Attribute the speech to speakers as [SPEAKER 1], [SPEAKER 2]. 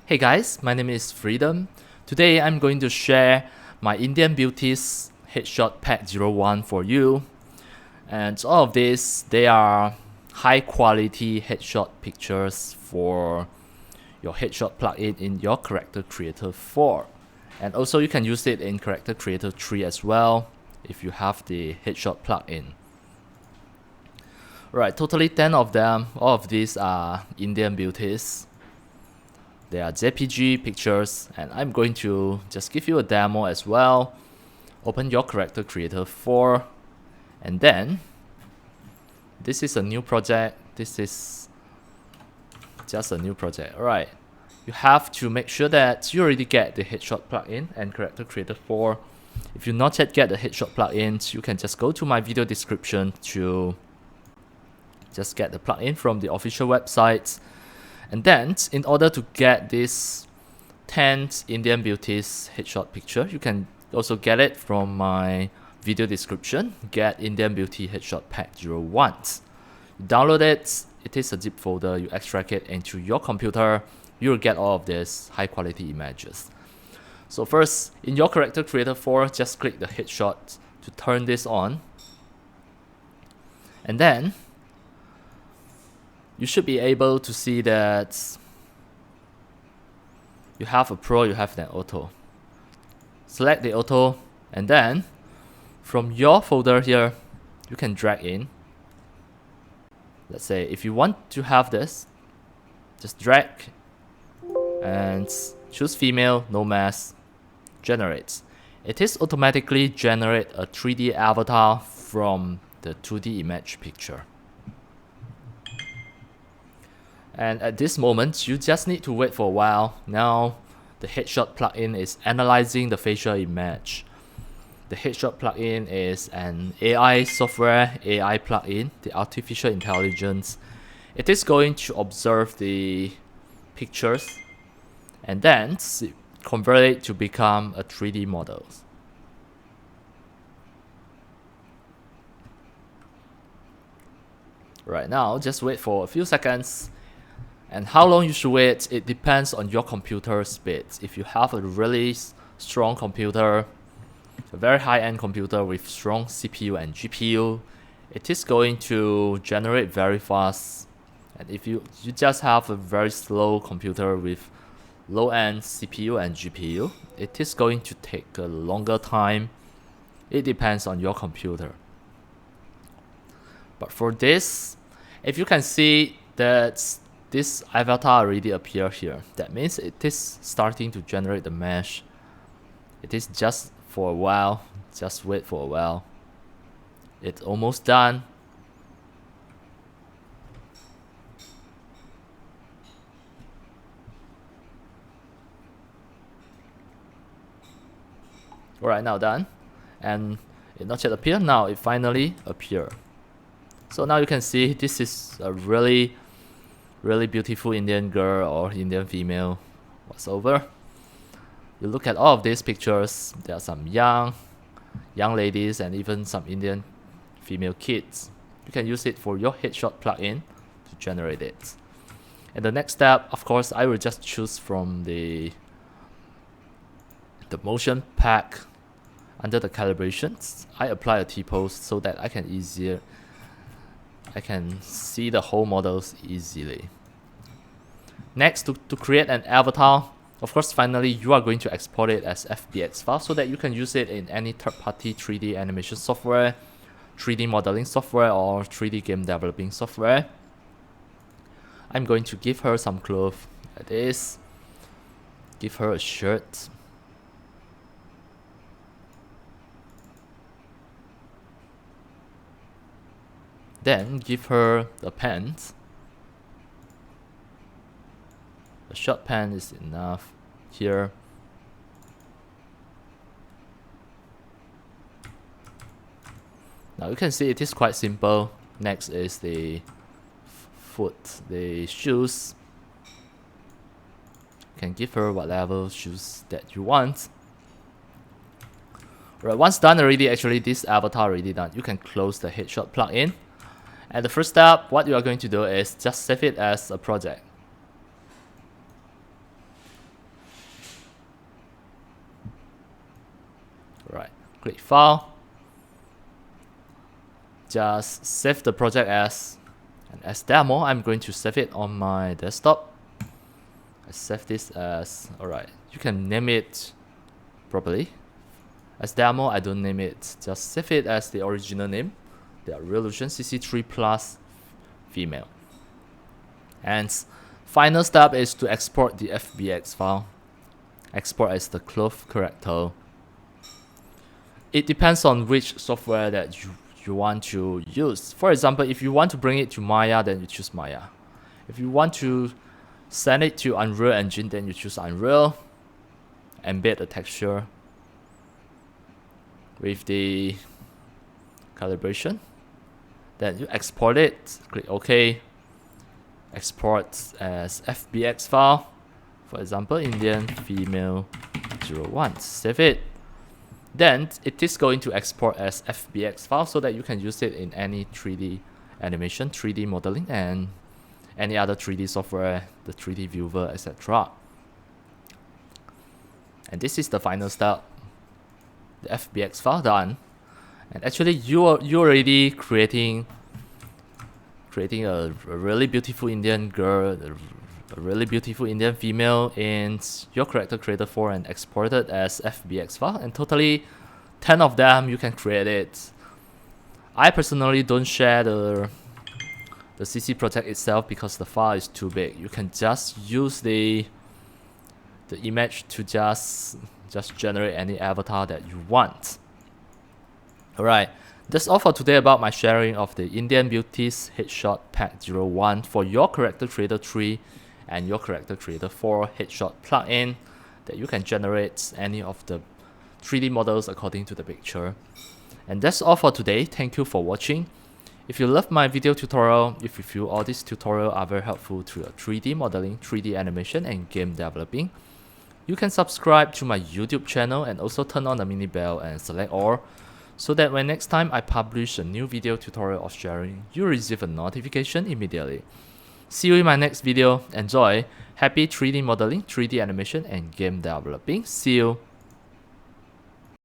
[SPEAKER 1] Hey guys, my name is Freedom. Today I'm going to share my Indian Beauties headshot pack 01 for you. And all of this, they are high quality headshot pictures for your headshot plugin in your Character Creator 4. And also you can use it in Character Creator 3 as well if you have the headshot plugin. Right, totally 10 of them. All of these are Indian Beauties. They are JPG pictures, and I'm going to just give you a demo as well. Open your Character Creator 4, and then this is a new project. This is just a new project. Alright, you have to make sure that you already get the headshot plugin and Character Creator 4. If you not yet get the headshot plugins, you can just go to my video description to just get the plugin from the official website. And then, in order to get this 10 Indian Beauties headshot picture, you can also get it from my video description. Get Indian Beauty headshot pack 01. You download it, it is a zip folder, you extract it into your computer, you will get all of these high quality images. So first, in your Character Creator 4, just click the headshot to turn this on. And then, you should be able to see that you have a Pro, you have an Auto. Select the Auto, and then from your folder here, you can drag in. Let's say if you want to have this, just drag and choose female, no mask, generates. It is automatically generate a 3D avatar from the 2D image picture. And at this moment, you just need to wait for a while. Now, the headshot plugin is analyzing the facial image. The headshot plugin is an AI software, AI plugin, the artificial intelligence. It is going to observe the pictures and then convert it to become a 3D model. Right now, just wait for a few seconds. And how long you should wait, it depends on your computer speed. If you have a really strong computer, a very high-end computer with strong CPU and GPU, it is going to generate very fast. And if you just have a very slow computer with low-end CPU and GPU, it is going to take a longer time. It depends on your computer. But for this, if you can see that this avatar already appeared here, that means it is starting to generate the mesh. It is just for a while, just wait for a while. It's almost done. Alright, now done. And it not yet appeared, now it finally appeared. So now you can see this is a really beautiful Indian girl or Indian female whatsoever. You look at all of these pictures, there are some young ladies and even some Indian female kids. You can use it for your headshot plugin to generate it. And the next step, of course, I will just choose from the motion pack. Under the calibrations, I apply a T-pose so that I can see the whole models easily. Next, to create an avatar, of course, finally, you are going to export it as FBX file so that you can use it in any third-party 3D animation software, 3D modeling software, or 3D game developing software. I'm going to give her some clothes like this. Give her a shirt. Then give her the pants. A short pant is enough here. Now you can see it is quite simple. Next is the foot, the shoes. You can give her whatever shoes that you want. Right, once done already, actually this avatar already done, you can close the headshot plugin. And the first step, what you are going to do is just save it as a project. click File, just save the project as demo. I'm going to save it on my desktop. I save this as, alright, you can name it properly. As demo, I don't name it, just save it as the original name, the Reallusion CC3 Plus female. And final step is to export the FBX file. Export as the clothes character. It depends on which software that you want to use. For example, if you want to bring it to Maya, then you choose Maya. If you want to send it to Unreal Engine, then you choose Unreal. Embed the texture with the calibration. Then you export it, click OK. Export as FBX file. For example, Indian female 01. Save it. Then it is going to export as FBX file so that you can use it in any 3D animation, 3D modeling, and any other 3D software, the 3D viewer, etc. And this is the final step. The FBX file done. And actually you already creating a really beautiful Indian girl, a really beautiful Indian female in your character creator 4 and export it as FBX file, and totally 10 of them you can create it. I personally don't share the CC project itself because the file is too big. You can just use the image to just generate any avatar that you want. Alright, that's all for today about my sharing of the Indian Beauties Headshot Pack 01 for your character creator 3 and your character creator 4 headshot plugin that you can generate any of the 3D models according to the picture. And that's all for today. Thank you for watching. If you love my video tutorial, if you feel all these tutorials are very helpful to your 3D modeling, 3D animation and game developing, you can subscribe to my YouTube channel and also turn on the mini bell and select all, so that when next time I publish a new video tutorial of sharing, you receive a notification immediately. See you in my next video. Enjoy. Happy 3D modeling, 3D animation and game developing. See you.